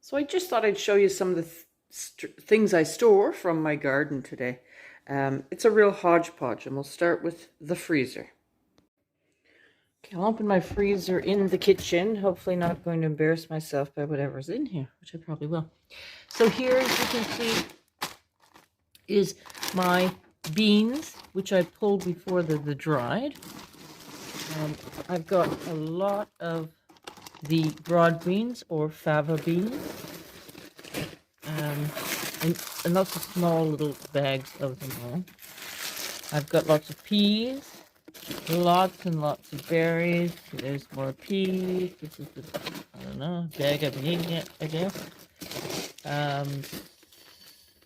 So I just thought I'd show you some of the things I store from my garden today. It's a real hodgepodge, and we'll start with the freezer. Okay, I'll open my freezer in the kitchen. Hopefully not going to embarrass myself by whatever's in here, which I probably will. So here, as you can see, is my beans, which I pulled before they're dried. I've got a lot of the broad beans or fava beans, and lots of small little bags of them all. I've got lots of peas, lots and lots of berries. There's more peas. This is the, I don't know, bag I've been eating it, I guess.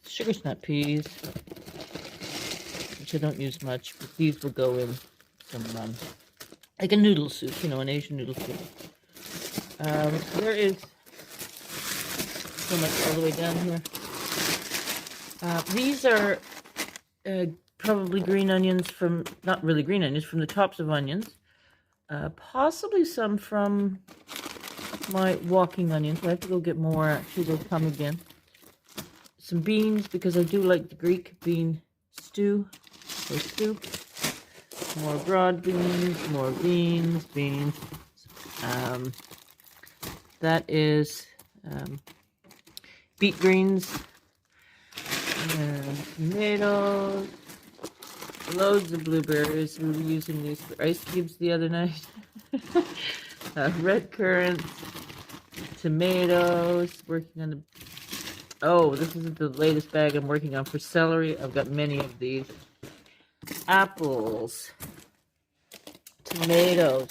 Sugar snap peas, which I don't use much, but these will go in some, like a noodle soup, you know, an Asian noodle soup. There is so much all the way down here. These are probably green onions from, not really green onions, from the tops of onions. Possibly some from my walking onions. I have to go get more, actually, they'll come again. Some beans, because I do like the Greek bean stew, or soup. More broad beans, more beans. That is beet greens, and tomatoes, loads of blueberries. We were using these for ice cubes the other night. Red currants, tomatoes, working on the, oh, this is the latest bag I'm working on for celery. I've got many of these. Apples, tomatoes.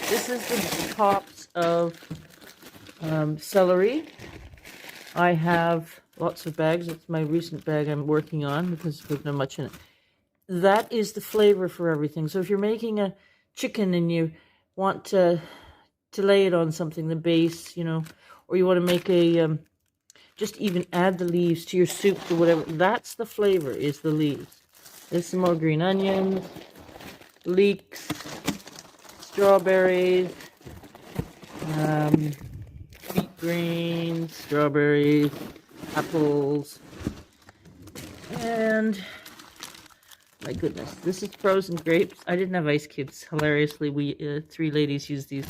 This is the tops of celery. I have lots of bags. It's my recent bag I'm working on because there's not much in it. That is the flavor for everything. So if you're making a chicken and you want to lay it on something, the base, you know, or you want to make a, just even add the leaves to your soup or whatever, that's the flavor, is the leaves. There's some more green onions, leeks, strawberries, beet greens, strawberries, apples, and my goodness, this is frozen grapes. I didn't have ice cubes. Hilariously, we three ladies use these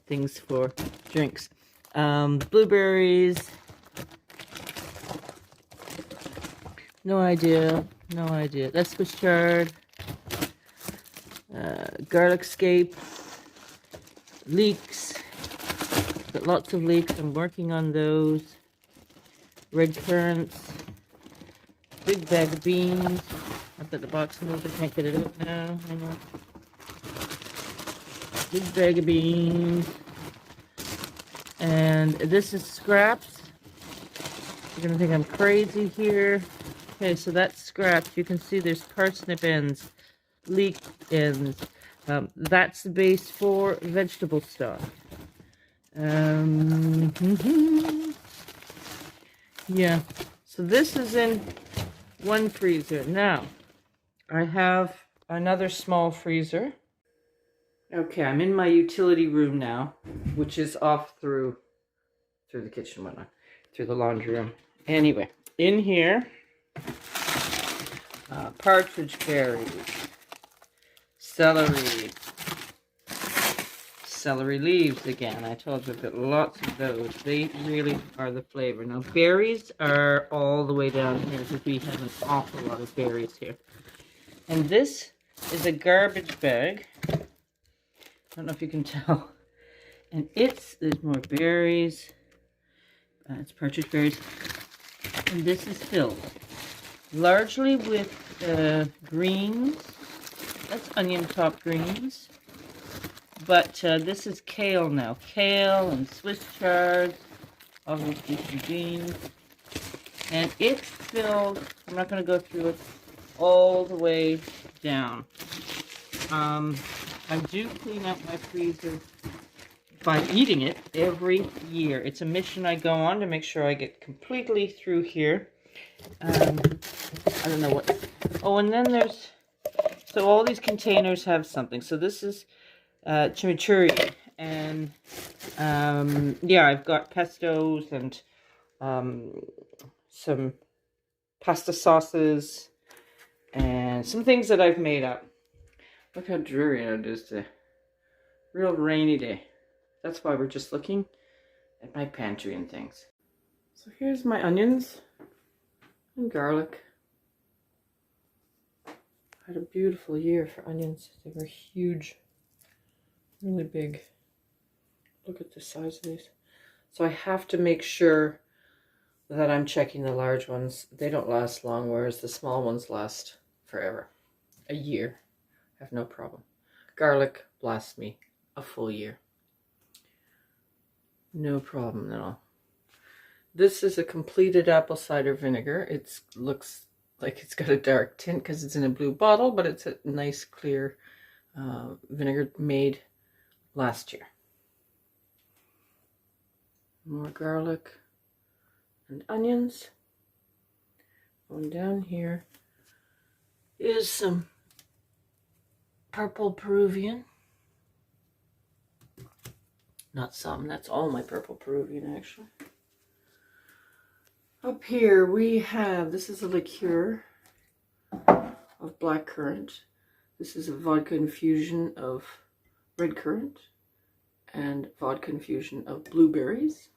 things for drinks. Blueberries. No idea. That's Swiss chard. Garlic scape. Leeks. Got lots of leeks. I'm working on those. Red currants. Big bag of beans. I've got the box moved. I can't get it out now. Hang on. Big bag of beans. And this is scraps. You're gonna think I'm crazy here. Okay, so that's scraps. You can see there's parsnip ends, leek ends. That's the base for vegetable stock. Yeah, so this is in one freezer. Now, I have another small freezer. Okay, I'm in my utility room now, which is off through the kitchen, whatnot, through the laundry room. Anyway, in here, partridge berries, celery leaves again. I told you I've got lots of those. They really are the flavor. Now, berries are all the way down here because we have an awful lot of berries here. And this is a garbage bag. I don't know if you can tell. And there's more berries. It's partridge berries. And this is filled largely with greens. That's onion top greens. But this is kale now. Kale and Swiss chard. Obviously some beans. And it's filled, I'm not going to go through it, all the way down. I do clean out my freezer by eating it every year. It's a mission I go on to make sure I get completely through here. I don't know what. Oh, and then there's, so all these containers have something. So this is chimichurri, and yeah, I've got pestos and some pasta sauces, and some things that I've made up. Look how dreary it is today. Real rainy day. That's why we're just looking at my pantry and things. So here's my onions and garlic. I had a beautiful year for onions. They were huge, really big. Look at the size of these. So I have to make sure that I'm checking the large ones. They don't last long, whereas the small ones last forever. A year. I have no problem. Garlic lasts me a full year. No problem at all. This is a completed apple cider vinegar. It looks like it's got a dark tint because it's in a blue bottle, but it's a nice clear vinegar made last year. More garlic and onions. Going down here is some purple Peruvian. Not some, that's all my purple Peruvian actually. Up here we have, this is a liqueur of blackcurrant. This is a vodka infusion of red currant and vodka infusion of blueberries.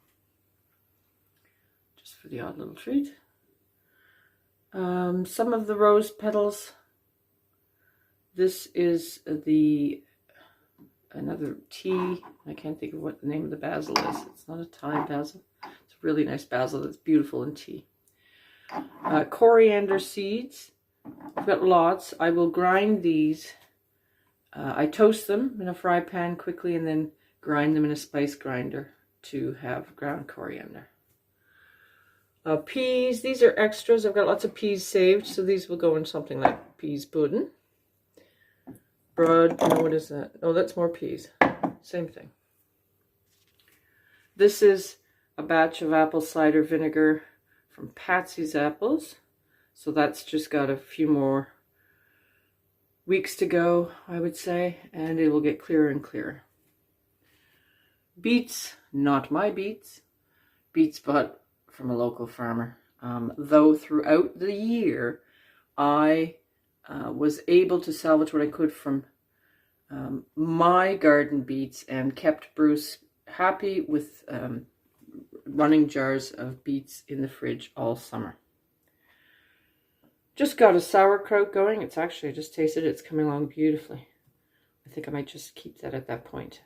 Just for the odd little treat. Some of the rose petals. This is another tea. I can't think of what the name of the basil is. It's not a Thai basil. It's a really nice basil that's beautiful in tea. Coriander seeds. I've got lots. I will grind these. I toast them in a fry pan quickly and then grind them in a spice grinder to have ground coriander. Peas, these are extras. I've got lots of peas saved, so these will go in something like peas pudding. Broad, no, what is that? Oh, that's more peas. Same thing. This is a batch of apple cider vinegar from Patsy's apples. So that's just got a few more weeks to go, I would say, and it will get clearer and clearer. Beets, not my beets. Beets bought from a local farmer. Though throughout the year, I was able to salvage what I could from my garden beets and kept Bruce happy with running jars of beets in the fridge all summer. Just got a sauerkraut going. It's actually, I just tasted it. It's coming along beautifully. I think I might just keep that at that point.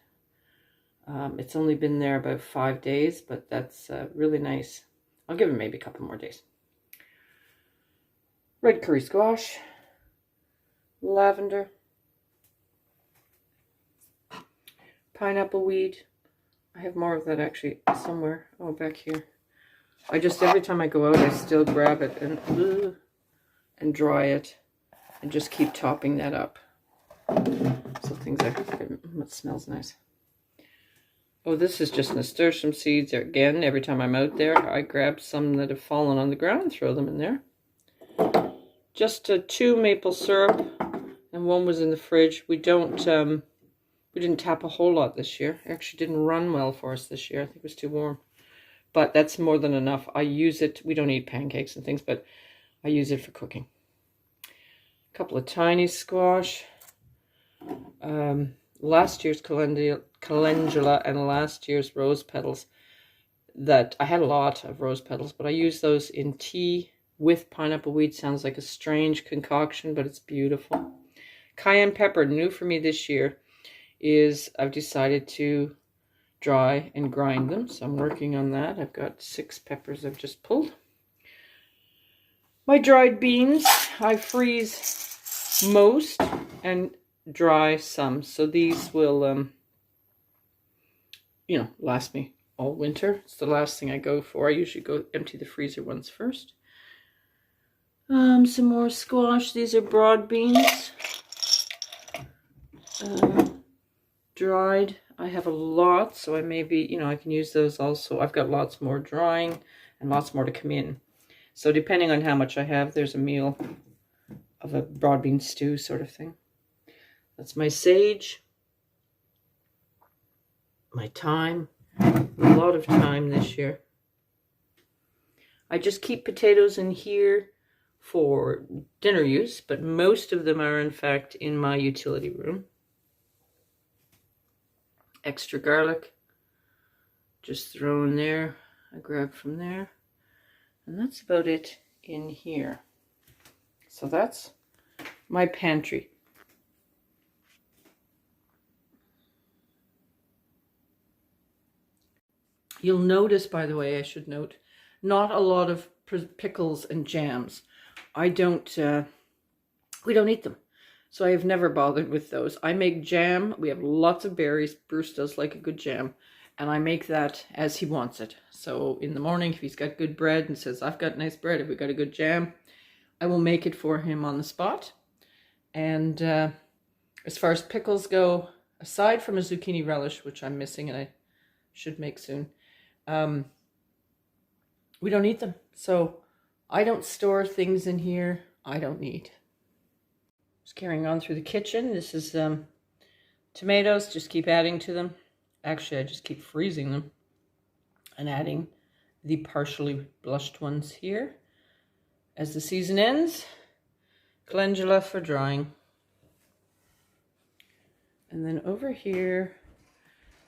It's only been there about 5 days, but that's really nice. I'll give it maybe a couple more days. Red curry squash, lavender, pineapple weed. I have more of that actually somewhere. Oh, back here. I just, every time I go out, I still grab it and dry it and just keep topping that up. So things are, it smells nice. Oh, this is just nasturtium seeds. Again, every time I'm out there, I grab some that have fallen on the ground and throw them in there. Just 2 maple syrup, and 1 was in the fridge. We didn't tap a whole lot this year. It actually didn't run well for us this year. I think it was too warm. But that's more than enough. I use it, we don't eat pancakes and things, but I use it for cooking. A couple of tiny squash. Last year's calendula and last year's rose petals. That I had a lot of rose petals, but I use those in tea with pineapple weed. Sounds like a strange concoction, but it's beautiful. Cayenne pepper, new for me this year, is I've decided to dry and grind them. So I'm working on that. I've got 6 peppers I've just pulled. My dried beans, I freeze most and dry some. So these will, last me all winter. It's the last thing I go for. I usually go empty the freezer ones first. Some more squash. These are broad beans. Dried. I have a lot, so I maybe, I can use those also. I've got lots more drying and lots more to come in. So depending on how much I have, there's a meal of a broad bean stew sort of thing. That's my sage. My thyme. A lot of thyme this year. I just keep potatoes in here for dinner use, but most of them are in fact in my utility room. Extra garlic, just throw in there. I grab from there, and that's about it in here. So that's my pantry. You'll notice, by the way, I should note, not a lot of pickles and jams. We don't eat them. So I have never bothered with those. I make jam. We have lots of berries. Bruce does like a good jam. And I make that as he wants it. So in the morning, if he's got good bread and says, I've got nice bread, if we got a good jam, I will make it for him on the spot. And as far as pickles go, aside from a zucchini relish, which I'm missing and I should make soon, we don't eat them. So I don't store things in here I don't need. Just carrying on through the kitchen. This is tomatoes. Just keep adding to them. Actually, I just keep freezing them and adding the partially blushed ones here. As the season ends, calendula for drying. And then over here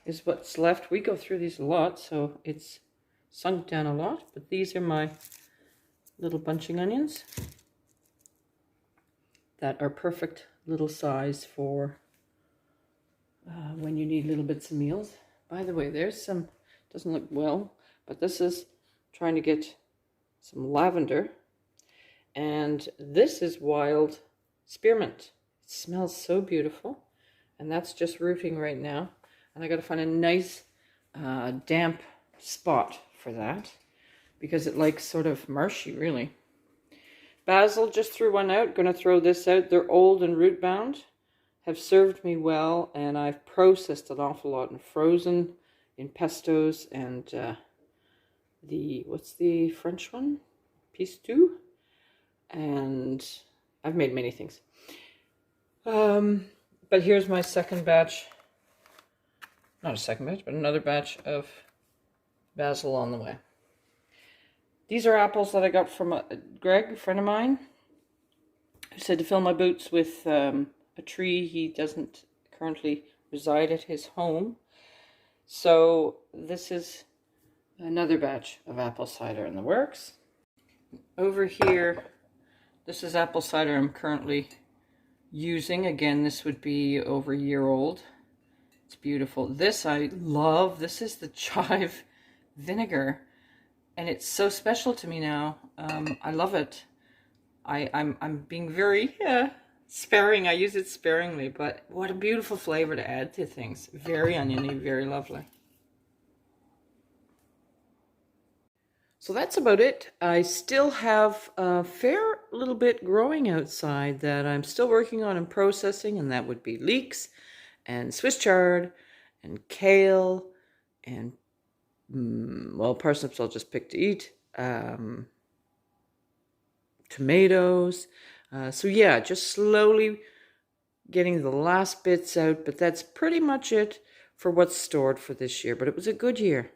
is what's left. We go through these a lot, so it's sunk down a lot. But these are my little bunching onions that are perfect little size for when you need little bits of meals. By the way, there's some, doesn't look well, but this is trying to get some lavender. And this is wild spearmint. It smells so beautiful. And that's just rooting right now. And I got to find a nice damp spot for that, because it likes sort of marshy, really. Basil, just threw one out. Going to throw this out. They're old and root bound. Have served me well, and I've processed an awful lot and frozen in pestos and what's the French one? Pestos. And I've made many things. But here's my second batch. Not a second batch, but another batch of basil on the way. These are apples that I got from Greg, a friend of mine, who said to fill my boots with a tree. He doesn't currently reside at his home. So this is another batch of apple cider in the works. Over here, this is apple cider I'm currently using. Again, this would be over a year old. It's beautiful. This I love. This is the chive vinegar. And it's so special to me now. I love it. I'm being very sparing. I use it sparingly, but what a beautiful flavor to add to things. Very oniony, very lovely. So that's about it. I still have a fair little bit growing outside that I'm still working on and processing, and that would be leeks and Swiss chard and kale and well, parsnips I'll just pick to eat. Tomatoes. So yeah, just slowly getting the last bits out, but that's pretty much it for what's stored for this year. But it was a good year.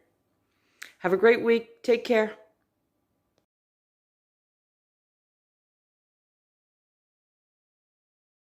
Have a great week. Take care.